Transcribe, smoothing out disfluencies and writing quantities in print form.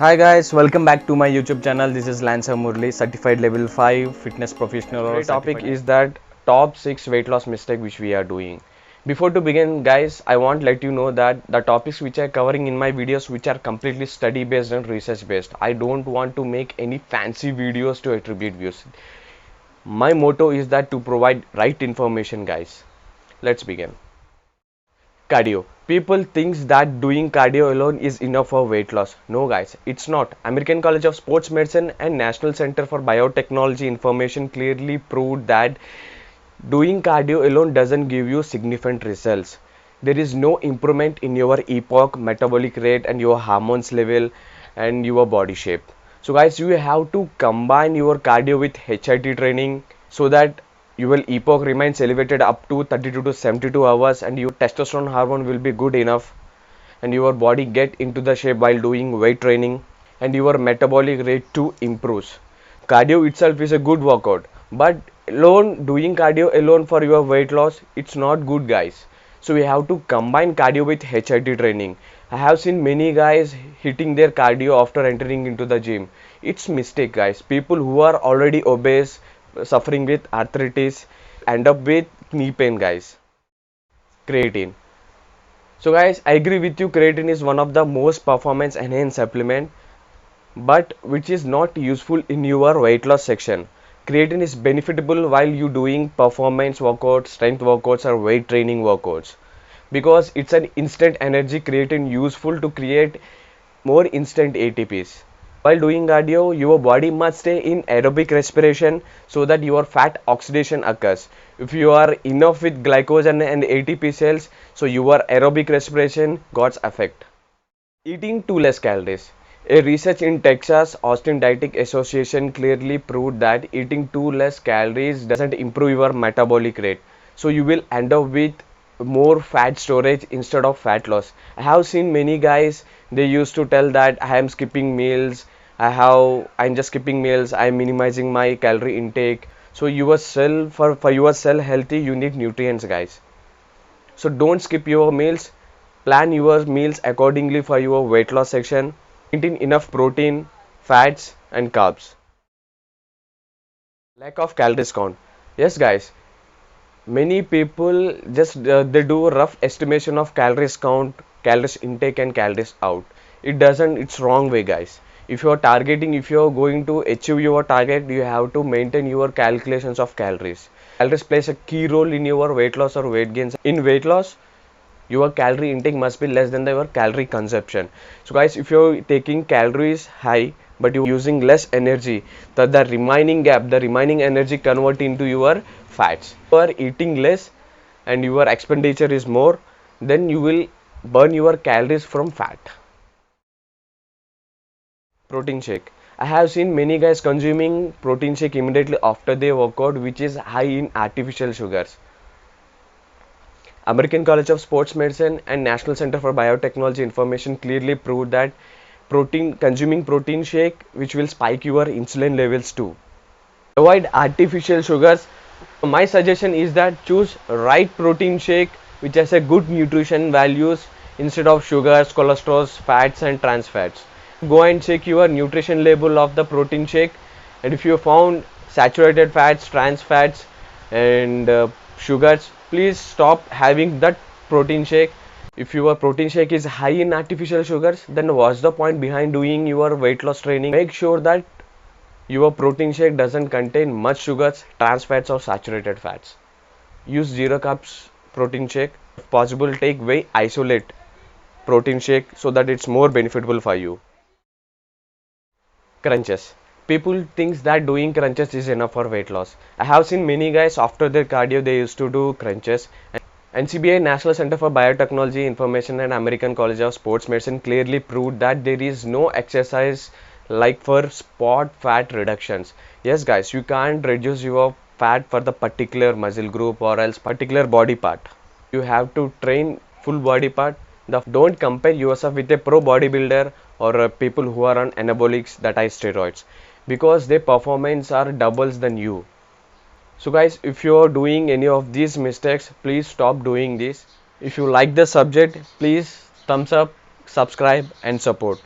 Hi guys, welcome back to my YouTube channel. This is Lancer Murli, certified level 5 fitness professional. Today's topic is that top 6 weight loss mistake which we are doing. Before to begin guys, I want to let you know that the topics which I covering in my videos which are completely study based and research based. I don't want to make any fancy videos to attribute views. My motto is that to provide right information guys. Let's begin. Cardio. People thinks that doing cardio alone is enough for weight loss. No guys, it's not. American College of Sports Medicine and National Center for Biotechnology Information clearly proved that doing cardio alone doesn't give you significant results. There is no improvement in your EPOC, metabolic rate and your hormones level and your body shape. So guys, you have to combine your cardio with HIIT training so that your EPOC remains elevated up to 32 to 72 hours and your testosterone hormone will be good enough and your body get into the shape while doing weight training and your metabolic rate too improves. Cardio itself is a good workout, but doing cardio alone for your weight loss, it's not good guys. So we have to combine cardio with HIIT training. I have seen many guys hitting their cardio after entering into the gym. It's mistake guys. People who are already obese, suffering with arthritis, end up with knee pain guys. Creatine. So guys, I agree with you, creatine is one of the most performance enhanced supplement, but which is not useful in your weight loss section. Creatine is beneficial while you doing performance workouts, strength workouts or weight training workouts because it's an instant energy. Creatine useful to create more instant ATPs. While doing cardio, your body must stay in aerobic respiration so that your fat oxidation occurs. If you are enough with glycogen and ATP cells, so your aerobic respiration got affect. Eating too less calories. A research in Texas Austin Dietetic Association clearly proved that eating too less calories doesn't improve your metabolic rate. So you will end up with more fat storage instead of fat loss. I have seen many guys, they used to tell that I am skipping meals, I'm just skipping meals, I'm minimizing my calorie intake. So your cell for your cell healthy you need nutrients guys. So don't skip your meals, plan your meals accordingly for your weight loss section. Maintain enough protein, fats and carbs. Lack of calories count. Yes guys, many people just they do a rough estimation of calories count, calories intake and calories out. It's wrong way guys. If you are targeting, if you are going to achieve your target, you have to maintain your calculations of calories. Calories plays a key role in your weight loss or weight gains. In weight loss, your calorie intake must be less than your calorie consumption. So guys, if you're taking calories high but you're using less energy, that the remaining gap, the remaining energy convert into your fats. You are eating less and your expenditure is more, then you will burn your calories from fat. Protein shake. I have seen many guys consuming protein shake immediately after they work out, which is high in artificial sugars. American College of Sports Medicine and National Center for Biotechnology Information clearly proved that consuming protein shake which will spike your insulin levels too. Avoid artificial sugars. My suggestion is that choose right protein shake which has a good nutrition values instead of sugars, cholesterol, fats and trans fats. Go and check your nutrition label of the protein shake, and if you found saturated fats, trans fats and sugars, please stop having that protein shake. If your protein shake is high in artificial sugars, then what's the point behind doing your weight loss training? Make sure that your protein shake doesn't contain much sugars, trans fats or saturated fats. Use zero carbs protein shake. If possible, take whey isolate protein shake so that it's more beneficial for you. Crunches. People think that doing crunches is enough for weight loss. I have seen many guys after their cardio they used to do crunches. NCBI, National Center for Biotechnology Information and American College of Sports Medicine clearly proved that there is no exercise like for spot fat reductions. Yes guys, you can't reduce your fat for the particular muscle group or else particular body part. You have to train full body part. Don't compare yourself with a pro bodybuilder or people who are on anabolics, that is steroids, because their performance are doubles than you. So guys, if you are doing any of these mistakes, please stop doing this. If you like the subject, please thumbs up, subscribe and support.